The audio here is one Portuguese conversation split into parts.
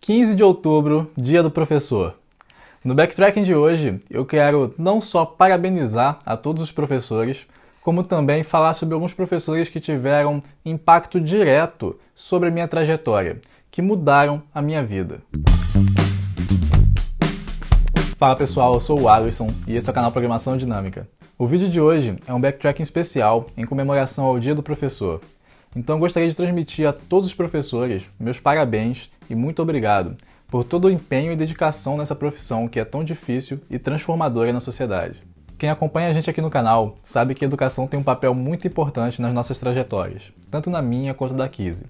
15 de outubro, Dia do Professor. No Backtracking de hoje, eu quero não só parabenizar a todos os professores, como também falar sobre alguns professores que tiveram impacto direto sobre a minha trajetória, que mudaram a minha vida. Fala pessoal, eu sou o Alisson e esse é o canal Programação Dinâmica. O vídeo de hoje é um Backtracking especial em comemoração ao Dia do Professor. Então eu gostaria de transmitir a todos os professores meus parabéns e muito obrigado por todo o empenho e dedicação nessa profissão que é tão difícil e transformadora na sociedade. Quem acompanha a gente aqui no canal sabe que a educação tem um papel muito importante nas nossas trajetórias, tanto na minha quanto da Kizzy.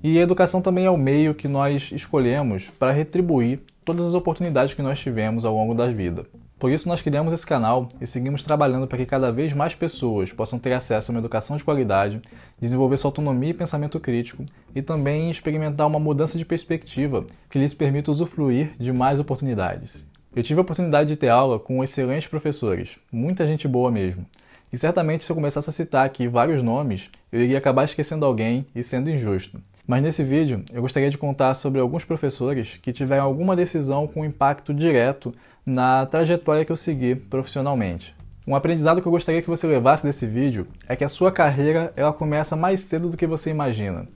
E a educação também é o meio que nós escolhemos para retribuir todas as oportunidades que nós tivemos ao longo da vida. Por isso nós criamos esse canal e seguimos trabalhando para que cada vez mais pessoas possam ter acesso a uma educação de qualidade, desenvolver sua autonomia e pensamento crítico e também experimentar uma mudança de perspectiva que lhes permita usufruir de mais oportunidades. Eu tive a oportunidade de ter aula com excelentes professores, muita gente boa mesmo. E certamente se eu começasse a citar aqui vários nomes, eu iria acabar esquecendo alguém e sendo injusto. Mas nesse vídeo eu gostaria de contar sobre alguns professores que tiveram alguma decisão com impacto direto na trajetória que eu segui profissionalmente. Um aprendizado que eu gostaria que você levasse desse vídeo é que a sua carreira ela começa mais cedo do que você imagina.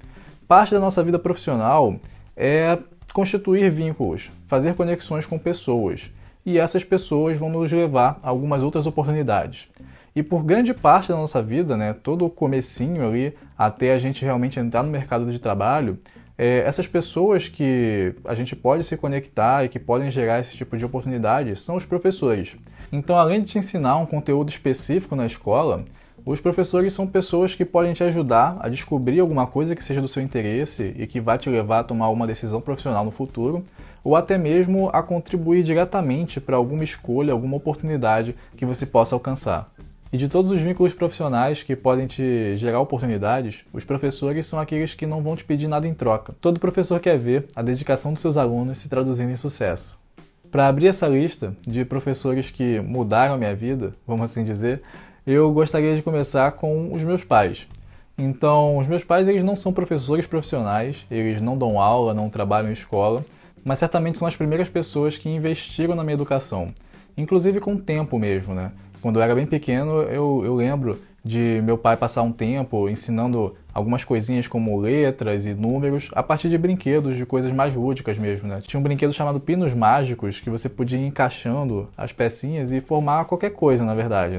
Parte da nossa vida profissional é constituir vínculos, fazer conexões com pessoas, e essas pessoas vão nos levar a algumas outras oportunidades. E por grande parte da nossa vida, todo o comecinho ali, até a gente realmente entrar no mercado de trabalho, essas pessoas que a gente pode se conectar e que podem gerar esse tipo de oportunidade são os professores. Então, além de te ensinar um conteúdo específico na escola, os professores são pessoas que podem te ajudar a descobrir alguma coisa que seja do seu interesse e que vai te levar a tomar uma decisão profissional no futuro, ou até mesmo a contribuir diretamente para alguma escolha, alguma oportunidade que você possa alcançar. E de todos os vínculos profissionais que podem te gerar oportunidades, os professores são aqueles que não vão te pedir nada em troca. Todo professor quer ver a dedicação dos seus alunos se traduzindo em sucesso. Para abrir essa lista de professores que mudaram a minha vida, vamos assim dizer, eu gostaria de começar com os meus pais. Então, os meus pais eles não são professores profissionais, eles não dão aula, não trabalham em escola, mas certamente são as primeiras pessoas que investiram na minha educação, inclusive com o tempo mesmo, Quando eu era bem pequeno, eu lembro de meu pai passar um tempo ensinando algumas coisinhas como letras e números a partir de brinquedos, de coisas mais lúdicas mesmo, Tinha um brinquedo chamado Pinos Mágicos que você podia ir encaixando as pecinhas e formar qualquer coisa, na verdade,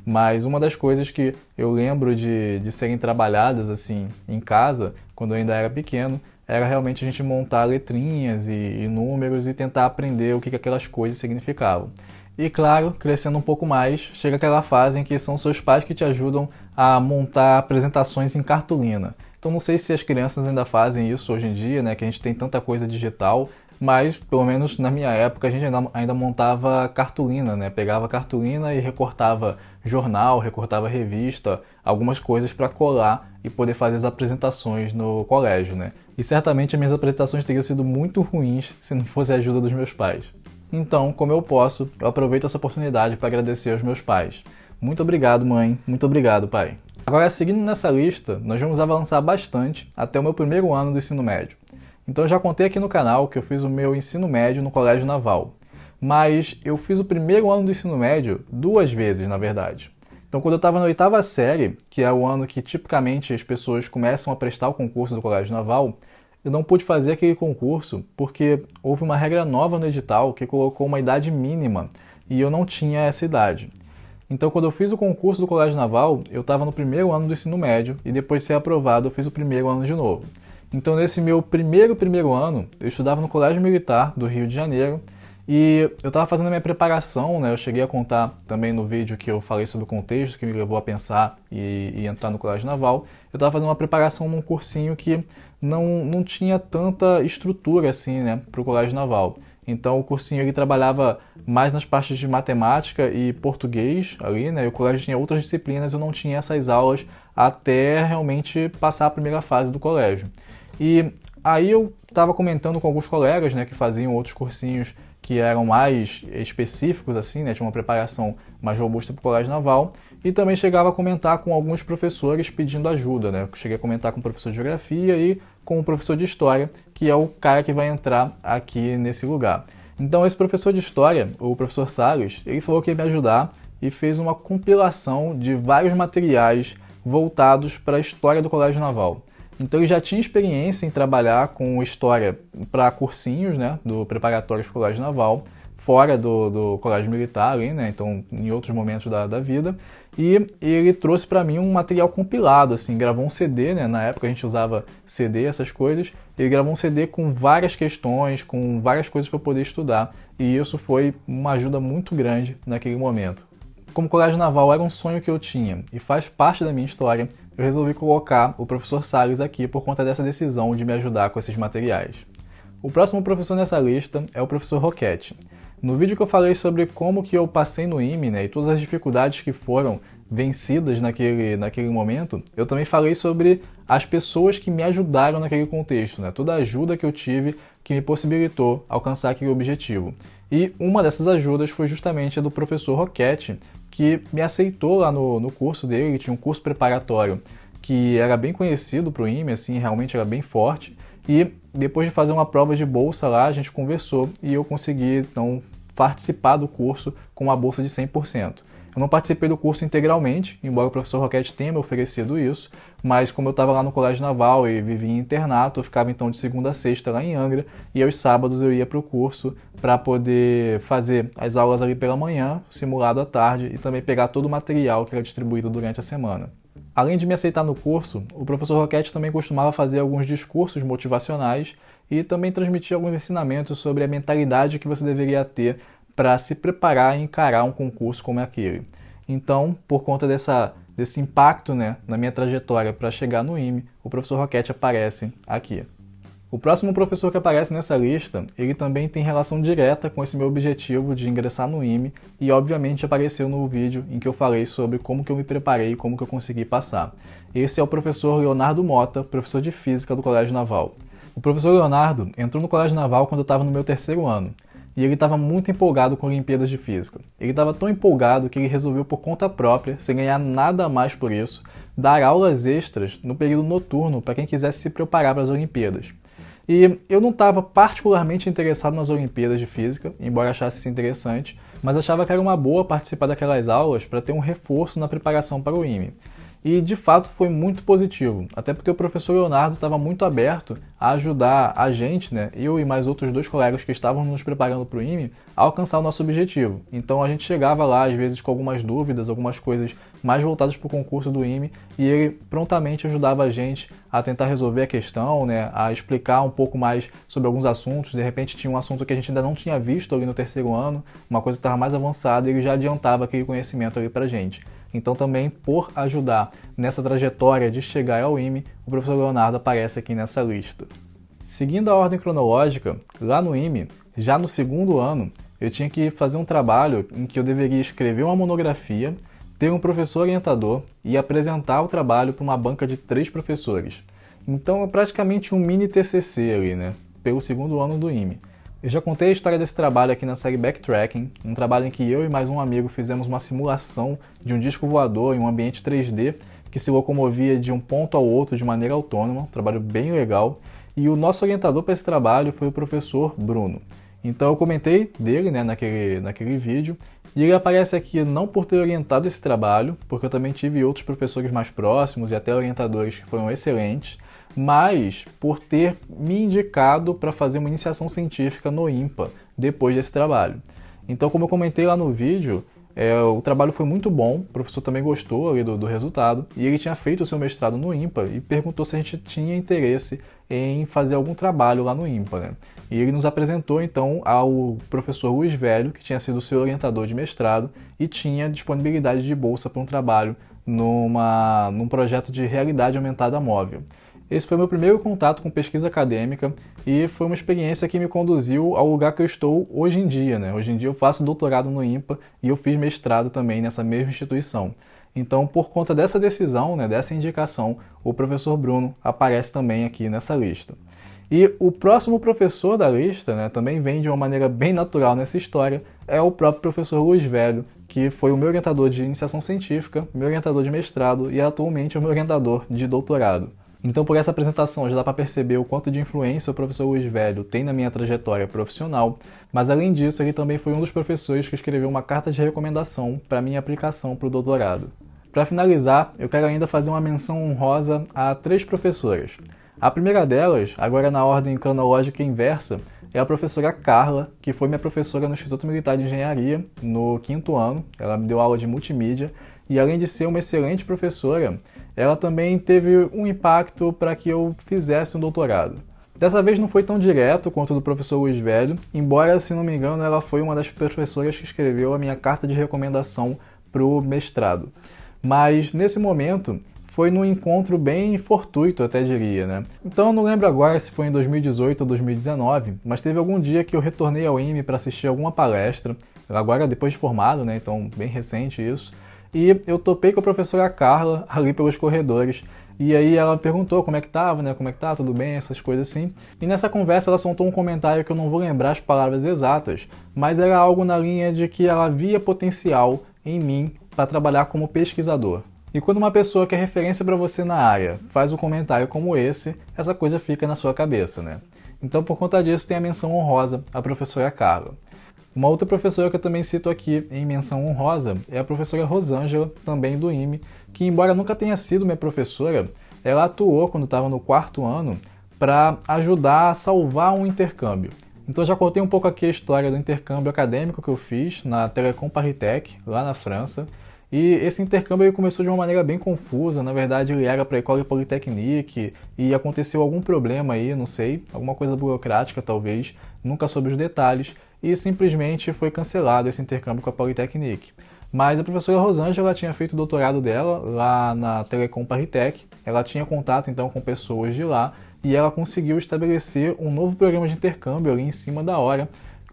Mas uma das coisas que eu lembro de serem trabalhadas assim em casa, quando eu ainda era pequeno, era realmente a gente montar letrinhas e números e tentar aprender o que aquelas coisas significavam. E claro, crescendo um pouco mais, chega aquela fase em que são seus pais que te ajudam a montar apresentações em cartolina. Então não sei se as crianças ainda fazem isso hoje em dia, que a gente tem tanta coisa digital, mas pelo menos na minha época a gente ainda montava cartolina, Pegava cartolina e recortava jornal, recortava revista, algumas coisas para colar e poder fazer as apresentações no colégio, E certamente as minhas apresentações teriam sido muito ruins se não fosse a ajuda dos meus pais. Então, como eu posso, eu aproveito essa oportunidade para agradecer aos meus pais. Muito obrigado, mãe. Muito obrigado, pai. Agora, seguindo nessa lista, nós vamos avançar bastante até o meu primeiro ano do ensino médio. Então, eu já contei aqui no canal que eu fiz o meu ensino médio no Colégio Naval. Mas eu fiz o primeiro ano do ensino médio 2 vezes, na verdade. Então, quando eu estava na 8ª série, que é o ano que tipicamente as pessoas começam a prestar o concurso do Colégio Naval, eu não pude fazer aquele concurso porque houve uma regra nova no edital que colocou uma idade mínima e eu não tinha essa idade. Então, quando eu fiz o concurso do Colégio Naval, eu estava no primeiro ano do ensino médio e depois de ser aprovado eu fiz o primeiro ano de novo. Então, nesse meu primeiro ano, eu estudava no Colégio Militar do Rio de Janeiro e eu estava fazendo a minha preparação, Eu cheguei a contar também no vídeo que eu falei sobre o contexto que me levou a pensar e entrar no Colégio Naval. Eu estava fazendo uma preparação num cursinho que não tinha tanta estrutura assim, para o Colégio Naval. Então o cursinho ele trabalhava mais nas partes de matemática e português ali, E o colégio tinha outras disciplinas, eu não tinha essas aulas até realmente passar a primeira fase do colégio. E aí eu estava comentando com alguns colegas, né, que faziam outros cursinhos que eram mais específicos, assim, né, tinha uma preparação mais robusta para o Colégio Naval, e também chegava a comentar com alguns professores pedindo ajuda, né? Cheguei a comentar com o professor de Geografia e com o professor de História, que é o cara que vai entrar aqui nesse lugar. Então esse professor de História, o professor Salles, ele falou que ia me ajudar e fez uma compilação de vários materiais voltados para a história do Colégio Naval. Então ele já tinha experiência em trabalhar com história para cursinhos, né, do preparatório do Colégio Naval, fora do Colégio Militar, ali, né, então em outros momentos da vida. E ele trouxe para mim um material compilado, assim, gravou um CD, né, na época a gente usava CD, essas coisas, ele gravou um CD com várias questões, com várias coisas para eu poder estudar, e isso foi uma ajuda muito grande naquele momento. Como o Colégio Naval era um sonho que eu tinha e faz parte da minha história, eu resolvi colocar o professor Salles aqui por conta dessa decisão de me ajudar com esses materiais. O próximo professor nessa lista é o professor Roquette. No vídeo que eu falei sobre como que eu passei no IME, né, e todas as dificuldades que foram vencidas naquele momento, eu também falei sobre as pessoas que me ajudaram naquele contexto, né, toda a ajuda que eu tive que me possibilitou alcançar aquele objetivo. E uma dessas ajudas foi justamente a do professor Roquette, que me aceitou lá no curso dele. Ele tinha um curso preparatório que era bem conhecido para o IME, assim, realmente era bem forte. E depois de fazer uma prova de bolsa lá, a gente conversou e eu consegui, então, participar do curso com uma bolsa de 100%. Eu não participei do curso integralmente, embora o professor Roquette tenha me oferecido isso, mas como eu estava lá no Colégio Naval e vivia em internato, eu ficava então de segunda a sexta lá em Angra, e aos sábados eu ia para o curso para poder fazer as aulas ali pela manhã, simulado à tarde, e também pegar todo o material que era distribuído durante a semana. Além de me aceitar no curso, o professor Roquette também costumava fazer alguns discursos motivacionais e também transmitir alguns ensinamentos sobre a mentalidade que você deveria ter para se preparar e encarar um concurso como aquele. Então, por conta desse impacto, né, na minha trajetória para chegar no IME, o professor Roquette aparece aqui. O próximo professor que aparece nessa lista, ele também tem relação direta com esse meu objetivo de ingressar no IME e obviamente apareceu no vídeo em que eu falei sobre como que eu me preparei e como que eu consegui passar. Esse é o professor Leonardo Mota, professor de Física do Colégio Naval. O professor Leonardo entrou no Colégio Naval quando eu estava no meu terceiro ano. E ele estava muito empolgado com Olimpíadas de Física. Ele estava tão empolgado que ele resolveu por conta própria, sem ganhar nada a mais por isso, dar aulas extras no período noturno para quem quisesse se preparar para as Olimpíadas. E eu não estava particularmente interessado nas Olimpíadas de Física, embora achasse isso interessante, mas achava que era uma boa participar daquelas aulas para ter um reforço na preparação para o IME. E de fato foi muito positivo, até porque o professor Leonardo estava muito aberto a ajudar a gente, né, eu e mais outros dois colegas que estavam nos preparando para o IME, a alcançar o nosso objetivo. Então a gente chegava lá às vezes com algumas dúvidas, algumas coisas mais voltadas para o concurso do IME, e ele prontamente ajudava a gente a tentar resolver a questão, né, a explicar um pouco mais sobre alguns assuntos. De repente tinha um assunto que a gente ainda não tinha visto ali no terceiro ano, uma coisa que estava mais avançada, e ele já adiantava aquele conhecimento ali para a gente. Então também, por ajudar nessa trajetória de chegar ao IME, o professor Leonardo aparece aqui nessa lista. Seguindo a ordem cronológica, lá no IME, já no segundo ano, eu tinha que fazer um trabalho em que eu deveria escrever uma monografia, ter um professor orientador e apresentar o trabalho para uma banca de 3 professores. Então é praticamente um mini TCC ali, né? Pelo segundo ano do IME. Eu já contei a história desse trabalho aqui na série Backtracking, um trabalho em que eu e mais um amigo fizemos uma simulação de um disco voador em um ambiente 3D que se locomovia de um ponto ao outro de maneira autônoma, um trabalho bem legal, e o nosso orientador para esse trabalho foi o professor Bruno. Então eu comentei dele, né, naquele vídeo, e ele aparece aqui não por ter orientado esse trabalho, porque eu também tive outros professores mais próximos e até orientadores que foram excelentes, mas por ter me indicado para fazer uma iniciação científica no IMPA depois desse trabalho. Então, como eu comentei lá no vídeo, o trabalho foi muito bom, o professor também gostou ali do resultado, e ele tinha feito o seu mestrado no IMPA e perguntou se a gente tinha interesse em fazer algum trabalho lá no IMPA, né? E ele nos apresentou então ao professor Luiz Velho, que tinha sido o seu orientador de mestrado e tinha disponibilidade de bolsa para um trabalho num projeto de realidade aumentada móvel. Esse foi meu primeiro contato com pesquisa acadêmica e foi uma experiência que me conduziu ao lugar que eu estou hoje em dia, né? Hoje em dia eu faço doutorado no IMPA e eu fiz mestrado também nessa mesma instituição. Então, por conta dessa decisão, né, dessa indicação, o professor Bruno aparece também aqui nessa lista. E o próximo professor da lista, né, também vem de uma maneira bem natural nessa história, é o próprio professor Luiz Velho, que foi o meu orientador de iniciação científica, meu orientador de mestrado e atualmente é o meu orientador de doutorado. Então, por essa apresentação, já dá para perceber o quanto de influência o professor Luiz Velho tem na minha trajetória profissional, mas além disso, ele também foi um dos professores que escreveu uma carta de recomendação para minha aplicação para o doutorado. Para finalizar, eu quero ainda fazer uma menção honrosa a 3 professoras. A primeira delas, agora na ordem cronológica inversa, é a professora Carla, que foi minha professora no Instituto Militar de Engenharia, no 5º ano. Ela me deu aula de multimídia e, além de ser uma excelente professora, ela também teve um impacto para que eu fizesse um doutorado. Dessa vez não foi tão direto quanto o do professor Luiz Velho, embora, se não me engano, ela foi uma das professoras que escreveu a minha carta de recomendação para o mestrado. Mas, nesse momento, foi num encontro bem fortuito, até diria, né? Então eu não lembro agora se foi em 2018 ou 2019, mas teve algum dia que eu retornei ao IME para assistir alguma palestra, agora depois de formado, né? Então bem recente isso. E eu topei com a professora Carla ali pelos corredores. E aí ela perguntou como é que tava, né? Como é que tá, tudo bem, essas coisas assim. E nessa conversa ela soltou um comentário que eu não vou lembrar as palavras exatas, mas era algo na linha de que ela via potencial em mim para trabalhar como pesquisador. E quando uma pessoa que é referência para você na área faz um comentário como esse, essa coisa fica na sua cabeça, né? Então, por conta disso, tem a menção honrosa à professora Carla. Uma outra professora que eu também cito aqui em menção honrosa é a professora Rosângela, também do IME, que, embora nunca tenha sido minha professora, ela atuou quando estava no 4º ano para ajudar a salvar um intercâmbio. Então eu já contei um pouco aqui a história do intercâmbio acadêmico que eu fiz na Telecom Paris-Tech, lá na França. E esse intercâmbio começou de uma maneira bem confusa. Na verdade, ele era para a École Polytechnique e aconteceu algum problema aí, não sei, alguma coisa burocrática talvez, nunca soube os detalhes, e simplesmente foi cancelado esse intercâmbio com a Polytechnique. Mas a professora Rosângela tinha feito o doutorado dela lá na Telecom Paris-Tech, ela tinha contato então com pessoas de lá e ela conseguiu estabelecer um novo programa de intercâmbio ali em cima da hora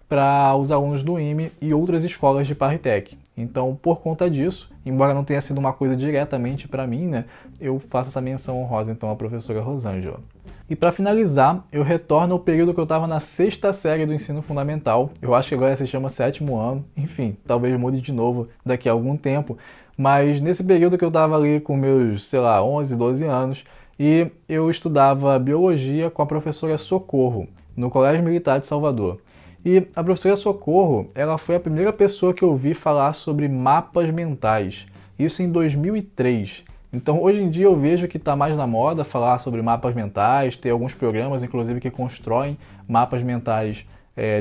para os alunos do IME e outras escolas de Paris-Tech. Então, por conta disso, embora não tenha sido uma coisa diretamente para mim, né, eu faço essa menção honrosa então à professora Rosângela. E para finalizar, eu retorno ao período que eu estava na 6ª série do ensino fundamental. Eu acho que agora se chama 7º ano. Enfim, talvez mude de novo daqui a algum tempo. Mas nesse período que eu estava ali com meus, 11, 12 anos, e eu estudava biologia com a professora Socorro, no Colégio Militar de Salvador. E a professora Socorro, ela foi a primeira pessoa que eu ouvi falar sobre mapas mentais. Isso em 2003. Então, hoje em dia eu vejo que está mais na moda falar sobre mapas mentais, tem alguns programas, inclusive, que constroem mapas mentais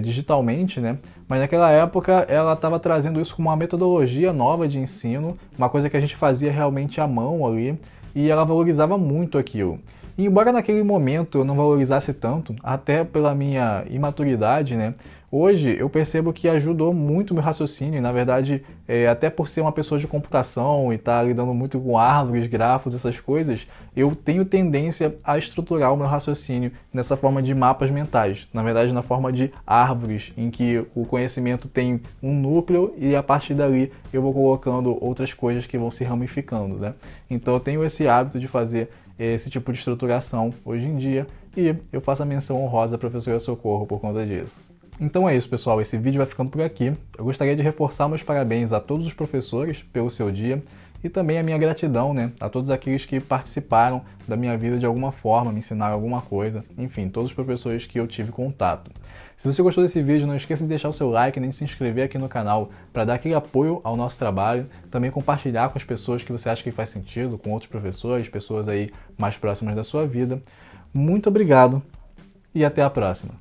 digitalmente, né? Mas naquela época ela estava trazendo isso como uma metodologia nova de ensino, uma coisa que a gente fazia realmente à mão ali, e ela valorizava muito aquilo. E embora naquele momento eu não valorizasse tanto, até pela minha imaturidade, né? Hoje eu percebo que ajudou muito o meu raciocínio, e na verdade, até por ser uma pessoa de computação e estar lidando muito com árvores, grafos, essas coisas, eu tenho tendência a estruturar o meu raciocínio nessa forma de mapas mentais, na verdade na forma de árvores, em que o conhecimento tem um núcleo e a partir dali eu vou colocando outras coisas que vão se ramificando, né? Então eu tenho esse hábito de fazer esse tipo de estruturação hoje em dia e eu faço a menção honrosa à professora Socorro por conta disso. Então é isso, pessoal, esse vídeo vai ficando por aqui. Eu gostaria de reforçar meus parabéns a todos os professores pelo seu dia e também a minha gratidão, né, a todos aqueles que participaram da minha vida de alguma forma, me ensinaram alguma coisa, enfim, todos os professores que eu tive contato. Se você gostou desse vídeo, não esqueça de deixar o seu like nem de se inscrever aqui no canal para dar aquele apoio ao nosso trabalho, também compartilhar com as pessoas que você acha que faz sentido, com outros professores, pessoas aí mais próximas da sua vida. Muito obrigado e até a próxima!